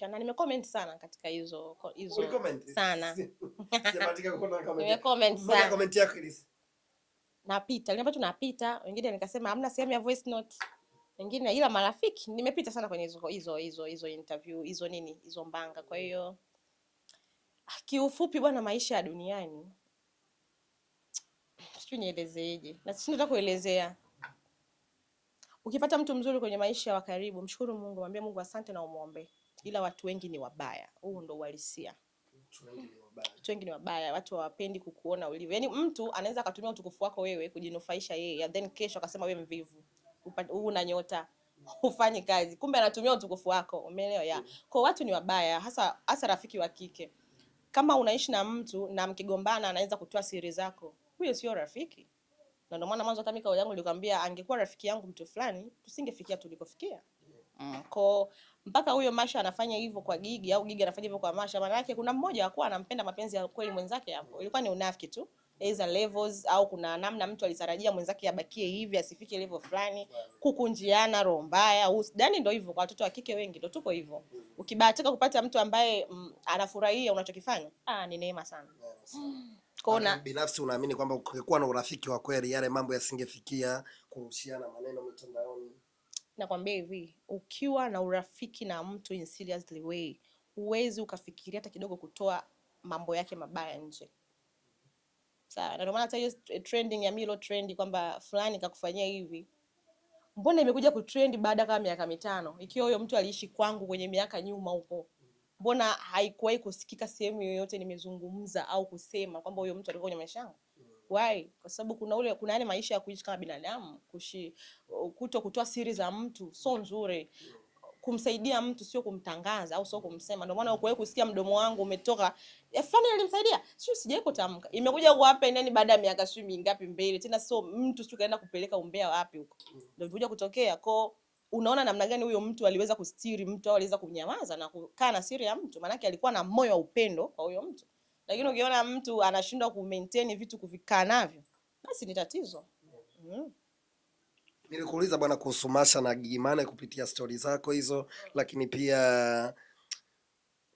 Na nimecomment sana katika hizo sana. Sijabahatika kuona comment. Nimecomment sana. Comment yako ilisi. Napita, nilipo tunapita, wengine nikasema hamna sehemu ya voice note. Wengine ila marafiki nimepita sana kwenye hizo interview, hizo mbanga. Kwa hiyo kiufupi bwana, maisha ya duniani sijui nielezeje. Na sisi nataka kuelezea. Ukipata mtu mzuri kwenye maisha wa karibu, mshukuru Mungu, mwambie Mungu asante na umuombe. Ila watu wengi ni wabaya. Huo ndo uhalisia. Watu wengi ni wabaya, watu hawapendi kukuona ulivyo. Yaani mtu anaweza akatumia utukufu wako wewe kujinufaisha yeye, then kesho akasema wewe mvivu. Una nyota, hufanyi kazi. Kumbe anatumia utukufu wako. Umeelewa ya? Kwa watu ni wabaya, hasa rafiki wa kike. Kama unaishi na mtu na mkigombana anaweza kutoa siri zako, huyo sio rafiki. Na ndio maana mwanzo hata mimi kauli yangu nilikwambia angekuwa rafiki yangu mtu fulani, tusingefikia tulikofikia. Kwa mpaka huyo Masha anafanya hivyo kwa Gigi au Gigi anafanya hivyo kwa Masha, maana yake kuna mmoja hakuwa anampenda mapenzi ya kweli mwenzake hapo. Ilikuwa ni unafiki tu. Either levels au kuna namna mtu alitarajia mwenzake abakie hivi asifike level fulani, kukunjiana roho mbaya. Yaani ndio hivyo kwa watoto wa kike wengi ndio tuko hivyo. Ukibahatika kupata mtu ambaye anafurahia unachokifanya, ni neema sana. Kona binafsi unaamini kwamba ukikuwa na urafiki wa kweli yale mambo yasingefikia kurushiana maneno mitandaoni? Nakwambia hivi, ukiwa na urafiki na mtu in seriously way, huwezi ukafikiria hata kidogo kutoa mambo yake mabaya nje. Sawa, ndio maana hata hiyo trending ya Milo trend kwamba fulani kakufanyia hivi, mbona imekuja kutrend baada kama miaka 5? Ikiwa huyo mtu aliishi kwangu kwenye miaka nyuma huko, mbona haikuwahi kusikika sehemu yoyote nimezungumza au kusema kwamba huyo mtu alikuwa kwenye maisha yangu? Why? Kwa sababu kuna yale maisha ya kuishi kama binadamu, kutoa siri za mtu sio nzuri. Kumsaidia mtu sio kumtangaza au sio kumsema. Ndio maana ukoe kusikia mdomo wangu umetoka fulani alimsaidia. Sio sijai kutamka. Imekuja kwa hapa nani baada ya miaka sio mingapi mbele. Tena sio mtu sio kaenda kupeleka umbea wapi huko. Ndio ilikuja kutokea. Kwa unaona namna gani huyo mtu aliweza kustiri mtu au aliweza kunyamaza na kukaa na siri ya mtu? Maana yake alikuwa na moyo wa upendo kwa huyo mtu. Lakini ukiona mtu anashindwa ku-maintain vitu kuvikaa navyo, basi ni tatizo. Nilikuuliza bwana kuhusu Masha na Gigy Money kupitia stories zako hizo, lakini pia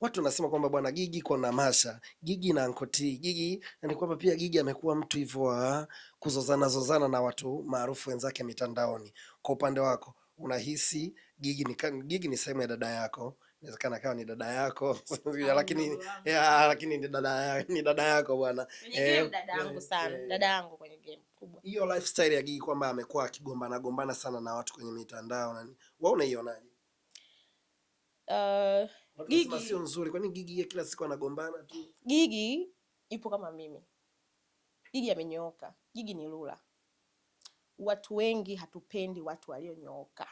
watu wanasema kwamba bwana Gigy na Masha, Gigy na Uncle T. Gigy ni kwamba pia Gigy amekuwa mtu hivyo wa kuzozana na watu maarufu wenzake mitandaoni. Kwa upande wako unahisi Gigy ni sehemu ya dada yako? Inawezekana kama ni dada yako lakini ni dada yako bwana. Dada yangu sana, dada yangu kwenye game kubwa. Hiyo lifestyle ya Gigy kwamba amekuwa akigombana sana na watu kwenye mitandao nani, wewe unaionaje? Gigy sio nzuri. Kwa nini Gigy kila siku anagombana tu? Gigy ipo kama mimi. Gigy amenyooka. Gigy ni lula. Watu wengi hatupendi watu walionyooka.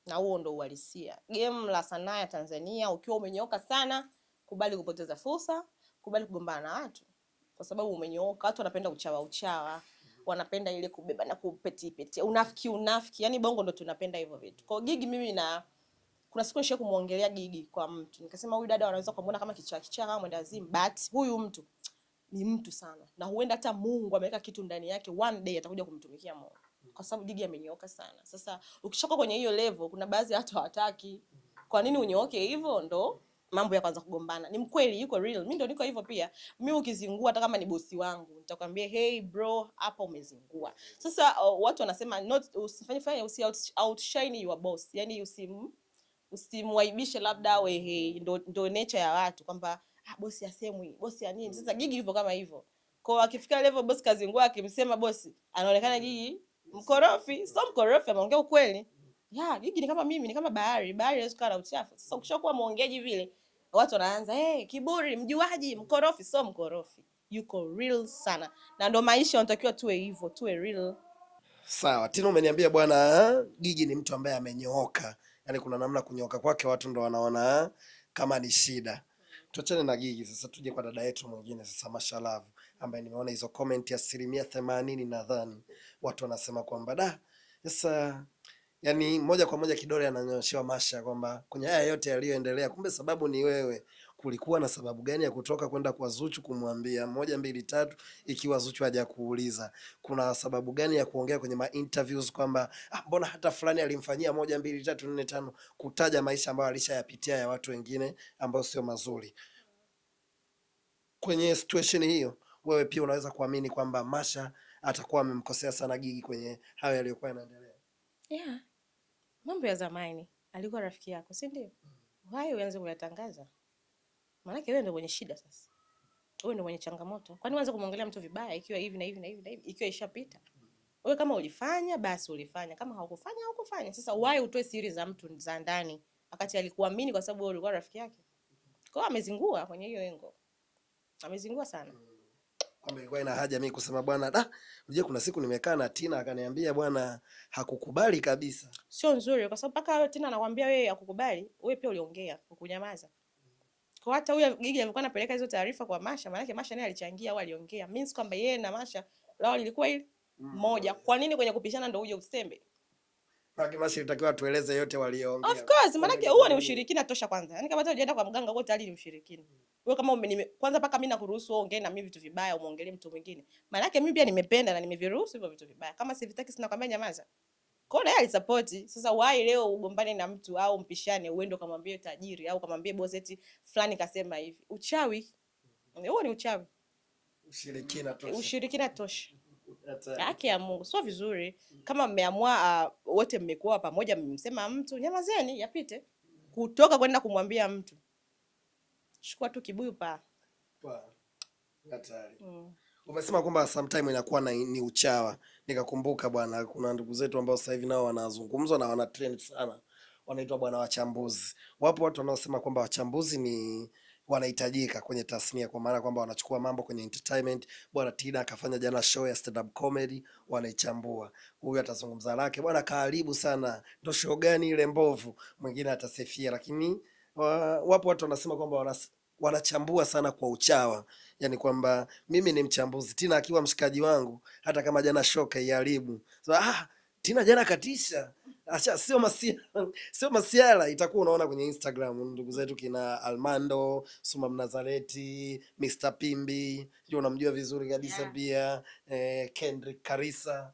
Na huo ndo uhalisia. Game la sanaa ya Tanzania, ukiwa umenyooka sana, kubali kupoteza fursa, kubali kugombana na watu. Kwa sababu umenyooka, watu wanapenda uchawa. Wanapenda ile kubeba na kupeti. Unafiki. Yaani bongo ndo tunapenda hivyo vitu. Kwa Gigy mimi kuna siku nishaye kumuongelea Gigy kwa mtu. Nikasema huyu dada wanaweza kumuona kama kichaa kama mwendazimu, but huyu mtu ni mtu sana. Na huenda hata Mungu ameweka kitu ndani yake, one day atakuja kumtumikia Mungu. Kwa sababu Gigy amenyooka sana. Sasa ukishoka kwenye hiyo level, kuna baadhi ya watu hawataki. Kwa nini unyooke hivyo? Ndo mambo ya kwanza kugombana. Ni mkweli yuko real. Mimi ndo niko hivyo pia. Mimi ukizingua hata kama ni bosi wangu, nitakwambia hey bro, hapa umezingua. Sasa watu wanasema usifanye outshine your boss. Yaani usimwaibishe labda wewe, ndo nature ya watu kwamba bosi asemwi, bosi ya nini. Sasa Gigy yupo kama hivyo. Kwa akifika level bosi kazingua, akimsema bosi, anaonekana Gigy mkorofi. Sio mkorofi, ameongea ukweli. Gigy ni kama mimi, ni kama bahari haiwezi kukaa na uchafu. Sasa ukishakuwa muongeaji vile, watu wanaanza kiburi, mjuaji, mkorofi. Sio mkorofi, yuko real sana. Na ndo maisha yanatakiwa tuwe hivyo, tuwe real. Sawa, Tino umeniambia bwana Gigy ni mtu ambaye amenyooka. Yaani kuna namna kunyooka kwake watu ndo wanaona kama ni shida. Tuachane na Gigy sasa, tuje kwa dada yetu mwingine sasa, Masha Love, ambaye nimeona hizo comment ya 80% nadhani watu wanasema kwamba sasa yani moja kwa moja kidole ananyoshewa Masha kwamba kwenye haya yote yaliyoendelea kumbe sababu ni wewe. kulikuwa na sababu gani ya kutoka kwenda kwa Zuchu kumwambia 1 2 3, ikiwa Zuchu hajakuuliza? Kuna sababu gani ya kuongea kwenye ma interviews kwamba mbona hata fulani alimfanyia 1 2 3 4 5, kutaja maisha ambayo alishayapitia ya watu wengine ambao sio mazuri? Kwenye situation hiyo, wewe pia unaweza kuamini kwamba Masha atakuwa amemkosea sana Gigi kwenye hayo yaliyokuwa yanaendelea? Yeah. Mambo ya zamani, alikuwa rafiki yako, si ndio? Why uanze kuyatangaza? Maana wewe ndio mwenye shida sasa. Wewe ndio mwenye changamoto. Kwani uanze kumwongelea mtu vibaya ikiwa hivi na hivi na hivi na hivi, ikiwa ishapita? Wewe kama ulifanya basi ulifanya, kama haukufanya haukufanya. Sasa why utoe siri za mtu za ndani wakati alikuamini kwa sababu wewe ulikuwa rafiki yake? Kwa hiyo amezingua kwenye hiyo engo. Amezingua sana. Kama ilikuwa ina haja mimi kusema bwana, unajua kuna siku nimekaa na Tina akaniambia bwana hakukubali kabisa. Sio nzuri kwa sababu paka Tina anakuambia wewe hakukubali, wewe pia uliongea, ukunyamaza. Kwa hata huyo Gigi alikuwa anapeleka hizo taarifa kwa Masha, maana yake Masha naye alichangia au aliongea. Means kwamba yeye na Masha lao lilikuwa hili moja. Kwa nini kwenye kupishana ndio uje usembe? Paka Masha ilitakiwa tueleze yote walioongea. Of course, maana yake huo ni ushirikina tosha kwanza. Yaani kama hata hujaenda kwa mganga wote hali ni ushirikina. Wewe kama kwanza paka mimi nakuruhusu wewe ongee na mimi vitu vibaya umuongelee mtu mwingine. Maana yake mimi pia nimependa na nimeviruhusu hivyo vitu vibaya. Kama sivitaki sina kwambia nyamaza. Kwa hiyo yeye alisupport. Sasa why leo ugombane na mtu au mpishane uende ukamwambie tajiri au ukamwambie boss eti fulani kasema hivi? Uchawi. Huo ni uchawi. Ushirikina tosha. Ushirikina tosha. Haki ya Mungu sio vizuri. Kama mmeamua wote mmekuwa pamoja mmemsema mtu, nyamazeni yapite. Kutoka kwenda kumwambia mtu. Chukua tu kibuyu pa. Hatari. Umesema kwamba sometime inakuwa ni uchawa. Nikakumbuka bwana, kuna ndugu zetu ambao sasa hivi nao wanazungumzwa na wana trend sana. Wanaitwa bwana wachambuzi. Wapo watu wanaosema kwamba wachambuzi ni wanahitajika kwenye tasnia, kwa maana kwamba wanachukua mambo kwenye entertainment. Bwana Tina akafanya jana show ya stand up comedy, wanaichambua. Huyu atazungumza lake, bwana karibu sana, ndio show gani ile mbovu, mwingine atasifia. Lakini wapo watu wanasema kwamba wanachambua sana kwa uchawa, yani kwamba mimi ni mchambuzi, Tina akiwa mshikaji wangu, hata kama jana show kaiharibu, so Tina jana katisha. Acha sio masiala itakuwa unaona kwenye Instagram ndugu zetu kina Armando, Suma Mnazareti, Mr Pimbi, ndio unamjua vizuri kabisa pia Kendrick Karisa.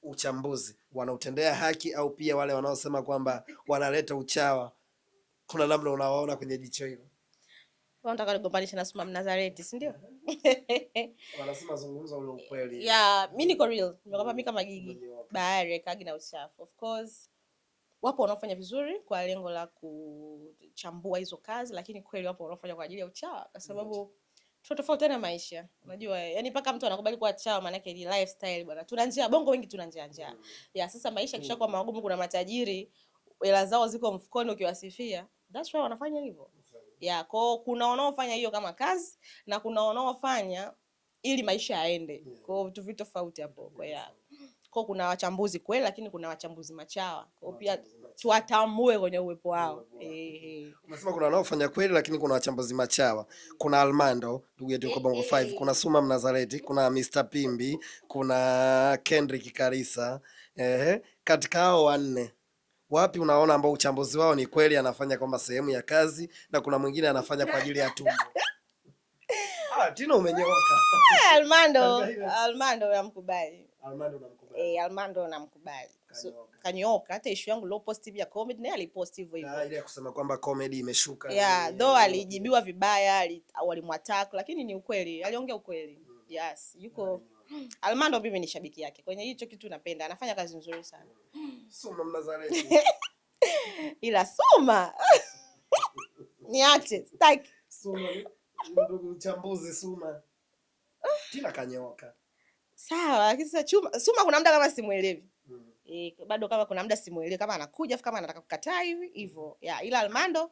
Uchambuzi wanautendea haki au pia wale wanaosema kwamba wanaleta uchawa, kuna namna unawaona kwenye jicho hilo? Wanataka nigombanisha na Suma Mnazareti, si ndio? Wanasema zungumza ule ukweli. Yeah, mimi niko real. Nimekwambia mimi kama Gigi bahari kagi na uchafu. Of course wapo wanaofanya vizuri kwa lengo la kuchambua hizo kazi, lakini kweli wapo wanaofanya kwa ajili ya uchawa kwa sababu tunatofautiana maisha. Unajua, yani paka mtu anakubali kuwa chawa maana yake ni lifestyle bwana. Tuna njia bongo wengi tuna njia. Ya sasa maisha kisha kwa magumu, kuna matajiri hela zao ziko mfukoni ukiwasifia. That's why wanafanya hivyo. Ya, kwa kuna wanaofanya hiyo kama kazi na kuna wanaofanya ili maisha yaende. Kwa vitu vitu tofauti hapo. Kwa kuna wachambuzi kweli, lakini kuna wachambuzi machawa. Kwa pia tuwatambue kwenye uwepo wao. Umesema kuna wanaofanya kweli lakini kuna wachambuzi machawa. Kuna Armando, ndugu yetu yuko Bongo 5, kuna Suma Mnazareti, kuna Mr Pimbi, kuna Kendrick Karisa. Katika hao wanne, wapi unaona ambao uchambuzi wao ni kweli anafanya kama sehemu ya kazi na kuna mwingine anafanya kwa ajili ya tumbo? Tina umenyooka. Armando namkubali. Armando namkubali. Kanyoka. Hata issue yangu low positive ya comedy naye alipost hivyo hivyo. Ile kusema kwamba comedy imeshuka. Though alijibiwa vibaya, walimwattack, lakini ni ukweli. Aliongea ukweli. Yes, yuko Armando, mimi ni shabiki yake. Kwenye hicho kitu napenda. Anafanya kazi nzuri sana. Suma Mnazareti. Ila Suma niache, staki. Suma ndugu chambuzi Suma. Tina kanyoka. Sawa, lakini sasa Suma kuna muda kama simuelewi. Bado kama kuna muda simuelewi kama anakuja kama anataka kukataa hivi hivyo. Ila Armando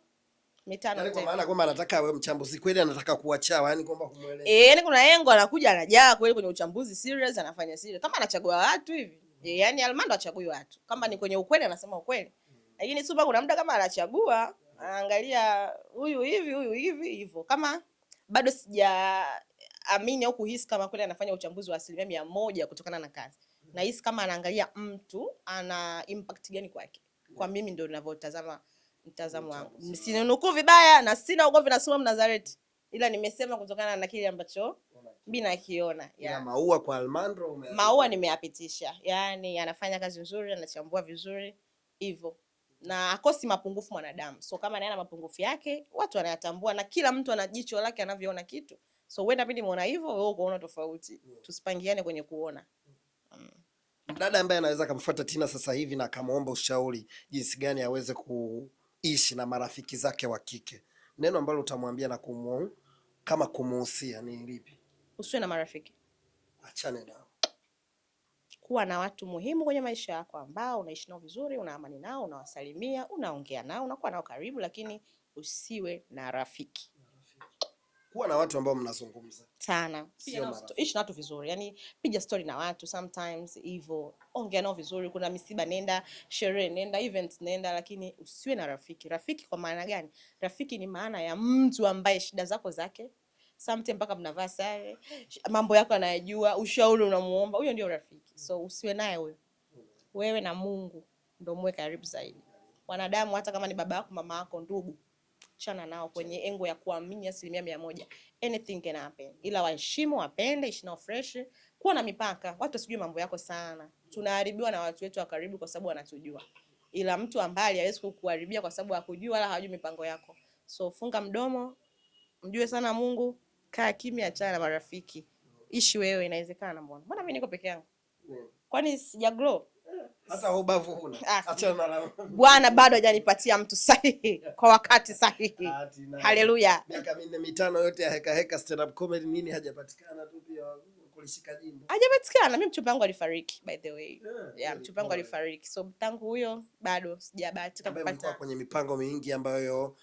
mitano. Yaani kwa maana kwamba anataka awe mchambuzi kweli, anataka kuwa chawa, yani kwamba kumuelewa. Yaani kuna yengo anakuja anajaa kweli kwenye uchambuzi serious, anafanya serious. Kama anachagua watu hivi. Yaani Armando achagui watu. Kama ni kwenye ukweli anasema ukweli. Lakini Suma kuna muda kama anachagua, anaangalia huyu hivi hivyo. Kama bado sijaamini au kuhisi kama kweli anafanya uchambuzi wa 100% kutokana na kazi. Na hisi kama anaangalia mtu ana impact gani kwake. Kwa mimi ndio ninavyotazama mtazamo wangu. Sinunukuu vibaya na sina ugomvi na Suma Mnazareti, ila nimesema kutokana na kile ambacho mimi nakiona. Maua kwa Almandro Maua nimeyapitisha, yani anafanya kazi nzuri, anachambua vizuri hivyo, na akosi mapungufu mwanadamu. So kama anaona mapungufu yake watu wanayatambua, na kila mtu ana jicho lake anavyoona kitu. So wewe inabidi muona hivyo, wewe ukoona tofauti. Tusipangiane kwenye kuona. Mdada ambaye anaweza kumfuata Tina sasa hivi na kamaomba ushauri jinsi gani aweze kuishi na marafiki zake wa kike, neno ambalo utamwambia na kama kumuhusia ni lipi? Usiwe na marafiki. Achane nao. Kuwa na watu muhimu kwenye maisha yako ambao unaishi nao vizuri, una amani nao, unawasalimia, unaongea nao, unakuwa nao karibu, lakini usiwe na rafiki. Kuwa na watu ambao mnazungumza sana. Ishi na watu vizuri. Yani piga story na watu sometimes hivyo. Ongea nao vizuri, kuna misiba nenda, sherehe nenda, events nenda, lakini usiwe na rafiki. Rafiki kwa maana gani? Rafiki ni maana ya mtu ambaye shida zako zake sometimes mpaka mnavaa sare, mambo yako anayajua, ushauri unamuomba, huyo ndio rafiki. So usiwe naye huyo. Wewe na Mungu ndio mwe karibu zaidi. Wanadamu hata kama ni baba yako, mama yako, ndugu, chana nao kwenye engo ya kuamini 100%. Anything can happen. Ila waheshimu, wapende, ishi nao fresh, kuwa na mipaka. Watu wasijue mambo yako sana. Tunaharibiwa na watu wetu wa karibu kwa sababu wanatujua. Ila mtu ambaye hawezi kukuharibia kwa sababu hakujua wala hajui mipango yako. So funga mdomo, mjue sana Mungu, kaa kimya, achana na marafiki. Ishi wewe, inawezekana mbona. Mbona mimi niko peke yangu? Kwani sija grow? Hata ubavu huna. Achana na Bwana bado hajanipatia mtu sahihi kwa wakati sahihi. Haleluya. Miaka 4-5 yote ya heka stand up comedy nini hajapatikana tu pia kulishika jimbo. Hajapatikana. Mimi mchumba wangu alifariki by the way. Mchumba wangu alifariki. So tangu huyo bado sijabahatika kupata. Kwenye mipango mingi ambayo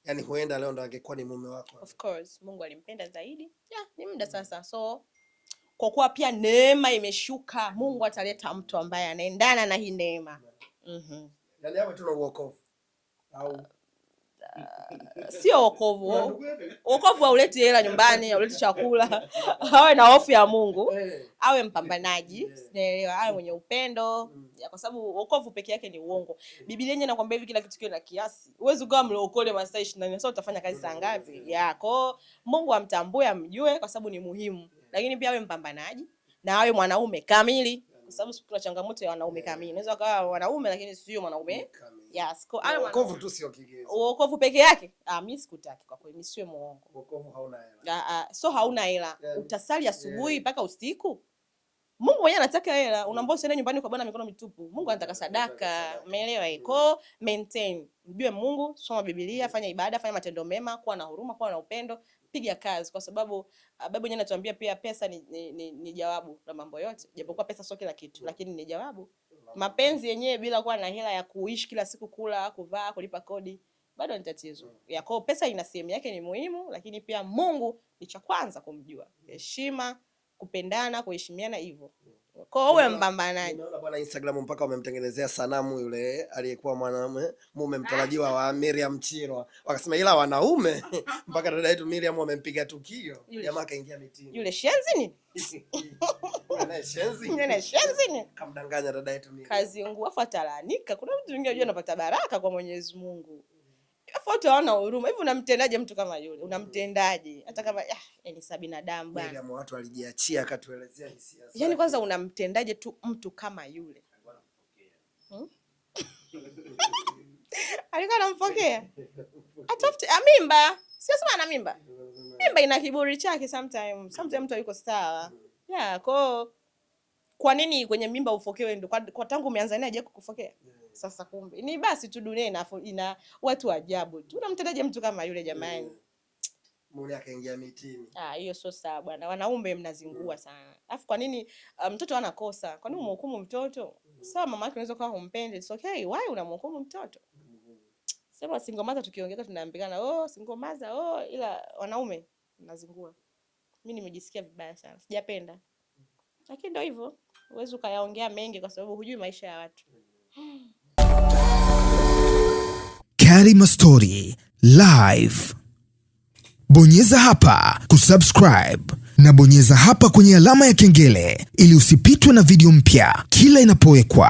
yani huenda leo ndo angekuwa ni mume wako. Of course, Mungu alimpenda zaidi. Ni muda sasa. So kwa kuwa pia neema imeshuka, Mungu ataleta mtu ambaye anaendana na hii neema. Yani hapo tuna wokovu. Au sio wokovu. Wokovu hauleti hela nyumbani, hauleti chakula. Awe na hofu ya Mungu, awe mpambanaji, naelewa, awe mwenye upendo. Kwa sababu wokovu peke yake ni uongo. Biblia yenyewe inakwambia hivi, kila kitu kiwe na kiasi. Uwezi ukawa mlokole masaa 24 sasa utafanya kazi saa ngapi? Kwa Mungu amtambue, amjue kwa sababu ni muhimu. Lakini pia awe mpambanaji na awe mwanaume kamili, kwa sababu kuna changamoto ya wanaume kamili. Unaweza kuwa wanaume lakini sio mwanaume. Wokovu tu sio kigezo. Wokovu peke yake? Mimi sikutaki kwa kweli, nisiwe muongo. Wokovu hauna hela. So hauna hela. Utasali asubuhi mpaka usiku. Mungu mwenyewe anataka hela. Unaambia usiende nyumbani kwa Bwana mikono mitupu. Mungu anataka sadaka. Umeelewa hiko? Maintain. Mjue Mungu, soma Biblia, fanya ibada, fanya matendo mema, kuwa na huruma, kuwa na upendo, piga kazi, kwa sababu Biblia yenyewe inatuambia pia pesa ni jawabu la mambo yote. Japokuwa pesa sio kila kitu, lakini ni jawabu. Mapenzi yenyewe bila kuwa na hela ya kuishi kila siku, kula, kuvaa, kulipa kodi, bado ni tatizo. Kwa pesa ina sehemu yake, ni muhimu, lakini pia Mungu ni cha kwanza kumjua. Heshima, kupendana, kuheshimiana hivyo. Kwa uwe mbambanaji. Unaona bwana Instagram mpaka wamemtengenezea sanamu yule aliyekuwa mwanamume mume mtarajiwa wa Miriam Chirwa. Wakasema ila wanaume mpaka dada yetu Miriam wamempiga tukio. Jamaa kaingia mitini. Yule shenzi ni? Shenzi ni? Kamdanganya dada yetu Miriam. Kazi ngumu afu atalaanika. Kuna mtu mwingine unajua anapata baraka kwa Mwenyezi Mungu. Afu hawana huruma. Hivi unamtendaje mtu kama yule? Unamtendaje? Hata kama yani si binadamu bwana. Miriam watu walijiachia akatuelezea hisia zake. Yaani kwanza unamtendaje tu mtu kama yule? Alikuwa anampokea. Atafute mimba. Sio sema ana mimba. Mimba ina kiburi chake sometimes. Sometimes mtu yuko sawa. Kwa nini kwenye mimba ufokewe ndo? Kwa tangu umeanza naye haje kukufokea? Sasa kumbe ni basi tu dunia ina watu ajabu tu. Unamtendaje mtu kama yule jamani? Mume akaingia mitini. Hiyo sio sawa bwana. Wanaume mnazingua sana. Alafu kwa nini mtoto anakosa? Kwa nini umhukumu mtoto? Sawa, mama yake unaweza kuwa humpendi. It's okay. Why unamhukumu mtoto? Sema single mother tukiongea tunaambikana, single mother, ila wanaume mnazingua. Mimi nimejisikia vibaya sana. Sijapenda. Lakini ndio hivyo. Uwezo kayaongea mengi kwa sababu hujui maisha ya watu. Karima Story Live. Bonyeza hapa kusubscribe na bonyeza hapa kwenye alama ya kengele ili usipitwe na video mpya kila inapowekwa.